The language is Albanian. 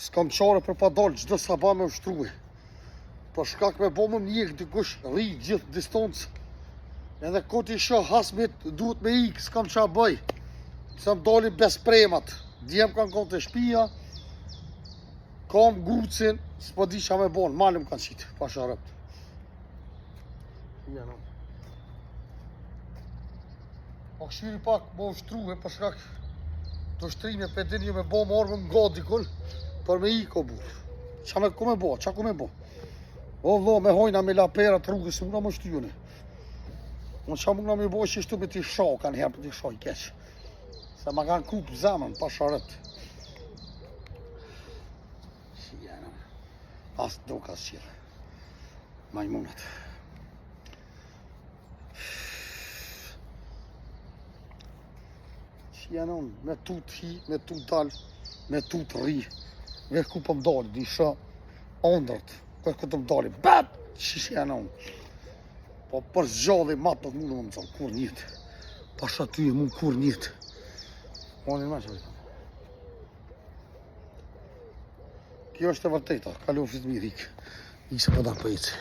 S'kam qare për pa dalë gjdo sabah me ushtruhe. Për shkak me bo më mjek dikush rri gjithë distancë. Edhe koti shoh hasmit duhet me ik, s'kam qa bëj. Se më dali bespremat. Djem kanë konë të shpia. Kam gucin, s'po di qa me bon, malim kanë qitë, pa sharëpt. Po këshiri pak më ushtruhe për shkak të ushtrime për dinje me bo më orë më nga dikull për me ik o burë. Qa ku me bo, qa ku me bo? O vlo, me hojna me laperat rrugës, më nga më shtyjune. Unë qa më nga me bo që ishtu me t'i shau, kanë herë për t'i shau i keq. Se ma kanë kupë zemën, pa sharët. Si janë, asë do ka s'qire. Majmunat. Si janë unë, me tut hi, me tut dal, me tut ri. Vesh ku po m'dali, di shë ondrat. Vesh ku të m'dali, bap! Që janë unë. Po për zgjodhe matë nuk mundu më thonë, kur njëtë. Pasha ty e mund kur njëtë. Unë në me që vëjtë. Kjo është e vërteta, kalu fëtë mirë ikë. Ikë se përdan për ecë.